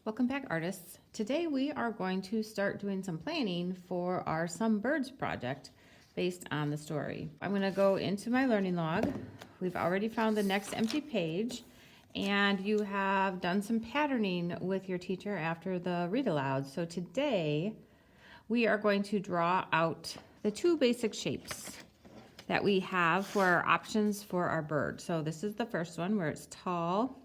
Welcome back, artists. Today we are going to start doing some planning for our Some Birds project based on the story. I'm going to go into my learning log. We've already found the next empty page, and you have done some patterning with your teacher after the read aloud. So today we are going to draw out the two basic shapes that we have for our options for our bird. So this is the first one where it's tall.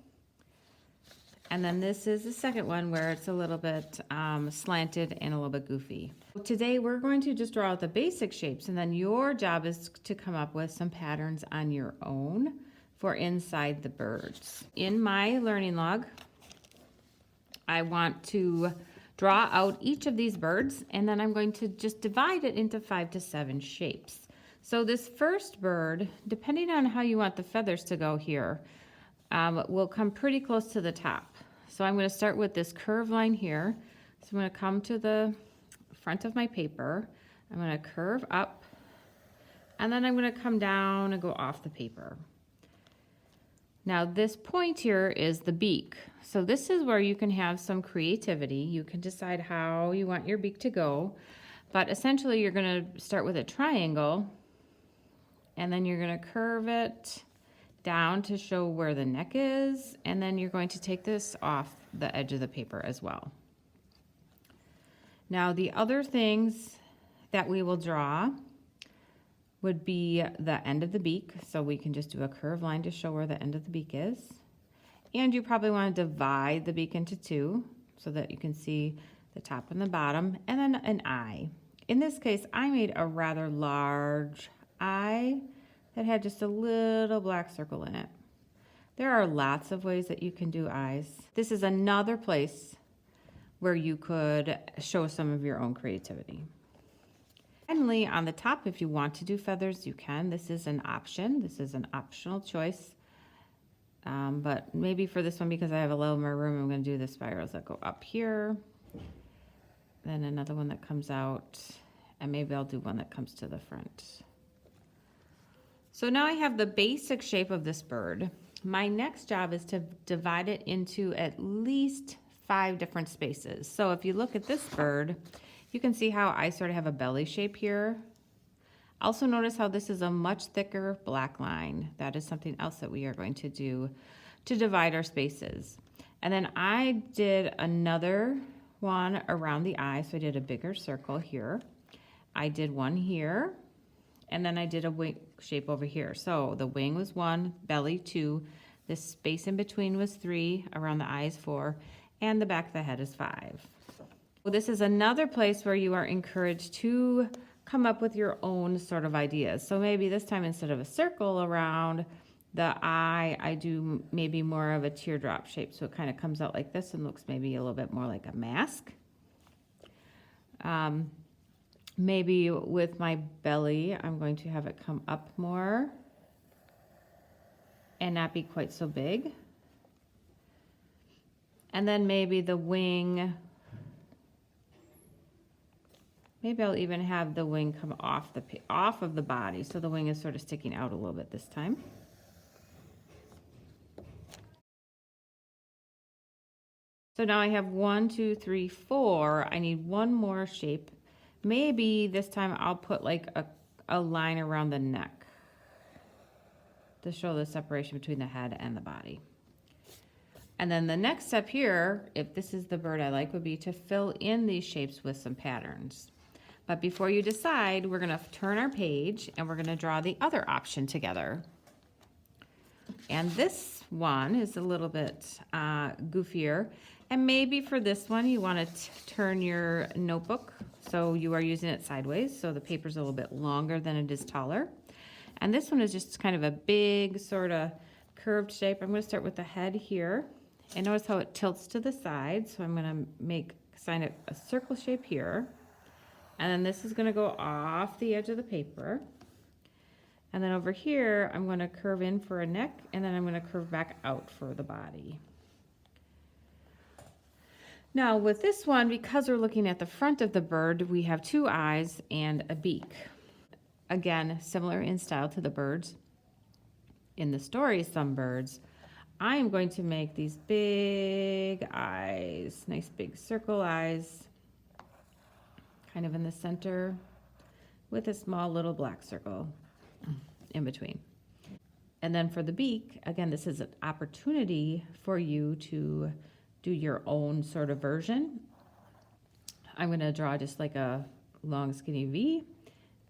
And then this is the second one where it's a little bit slanted and a little bit goofy. Today we're going to just draw out the basic shapes, and then your job is to come up with some patterns on your own for inside the birds. In my learning log, I want to draw out each of these birds, and then I'm going to just divide it into 5 to 7 shapes. So this first bird, depending on how you want the feathers to go here, will come pretty close to the top. So I'm going to start with this curve line here. So I'm going to come to the front of my paper. I'm going to curve up, and then I'm going to come down and go off the paper. Now this point here is the beak. So this is where you can have some creativity. You can decide how you want your beak to go, but essentially you're going to start with a triangle, and then you're going to curve it down to show where the neck is, and then you're going to take this off the edge of the paper as well. Now the other things that we will draw would be the end of the beak, so we can just do a curved line to show where the end of the beak is. And you probably want to divide the beak into 2 so that you can see the top and the bottom, and then an eye. In this case, I made a rather large eye that had just a little black circle in it. There are lots of ways that you can do eyes. This is another place where you could show some of your own creativity. Finally, on the top, if you want to do feathers, you can. This is an option. This is an optional choice. But maybe for this one, because I have a little more room, I'm going to do the spirals that go up here. Then another one that comes out, and maybe I'll do one that comes to the front. So now I have the basic shape of this bird. My next job is to divide it into at least 5 different spaces. So if you look at this bird, you can see how I sort of have a belly shape here. Also notice how this is a much thicker black line. That is something else that we are going to do to divide our spaces. And then I did another one around the eye, so I did a bigger circle here. I did one here. And then I did a wing shape over here. So the wing was 1, belly 2, this space in between was 3, around the eyes 4, and the back of the head is 5. Well, this is another place where you are encouraged to come up with your own sort of ideas. So maybe this time, instead of a circle around the eye, I do maybe more of a teardrop shape. So it kind of comes out like this and looks maybe a little bit more like a mask. Maybe with my belly, I'm going to have it come up more and not be quite so big. And then maybe the wing, maybe I'll even have the wing come off of the body, so the wing is sort of sticking out a little bit this time. So now I have 1, 2, 3, 4. I need one more shape. Maybe this time I'll put like a line around the neck to show the separation between the head and the body. And then the next step here, if this is the bird I like, would be to fill in these shapes with some patterns. But before you decide, we're going to turn our page and we're going to draw the other option together. And this one is a little bit goofier. And maybe for this one, you want to turn your notebook so you are using it sideways, so the paper's a little bit longer than it is taller. And this one is just kind of a big sort of curved shape. I'm going to start with the head here. And notice how it tilts to the side. So I'm going to sign a circle shape here. And then this is going to go off the edge of the paper. And then over here, I'm going to curve in for a neck, and then I'm going to curve back out for the body. Now with this one, because we're looking at the front of the bird, we have 2 eyes and a beak. Again, similar in style to the birds in the story Some Birds. I am going to make these big eyes, nice big circle eyes, kind of in the center with a small little black circle in between. And then for the beak, again, this is an opportunity for you to do your own sort of version. I'm going to draw just like a long skinny V,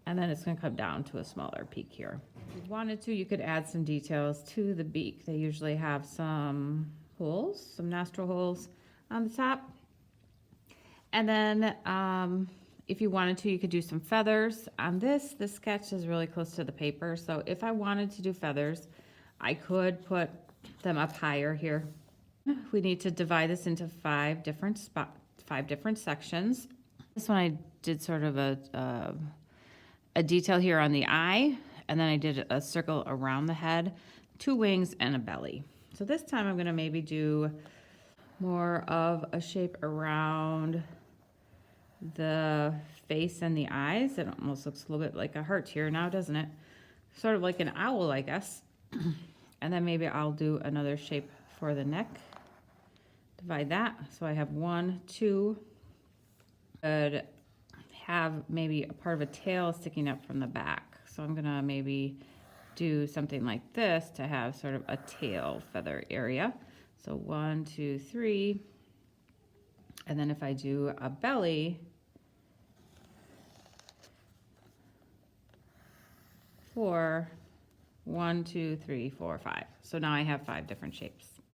and then it's going to come down to a smaller peak here. If you wanted to, you could add some details to the beak. They usually have some holes, some nostril holes on the top. And then if you wanted to, you could do some feathers on this. This sketch is really close to the paper, so if I wanted to do feathers, I could put them up higher here. We need to divide this into 5 different sections. This one I did sort of a detail here on the eye, and then I did a circle around the head, 2 wings, and a belly. So this time I'm going to maybe do more of a shape around the face and the eyes. It almost looks a little bit like a heart here now, doesn't it? Sort of like an owl, I guess. And then maybe I'll do another shape for the neck. Divide that. So I have 1, 2. Could have maybe a part of a tail sticking up from the back. So I'm gonna maybe do something like this to have sort of a tail feather area. So 1, 2, 3. And then if I do a belly, 4, 1, 2, 3, 4, 5. So now I have 5 different shapes.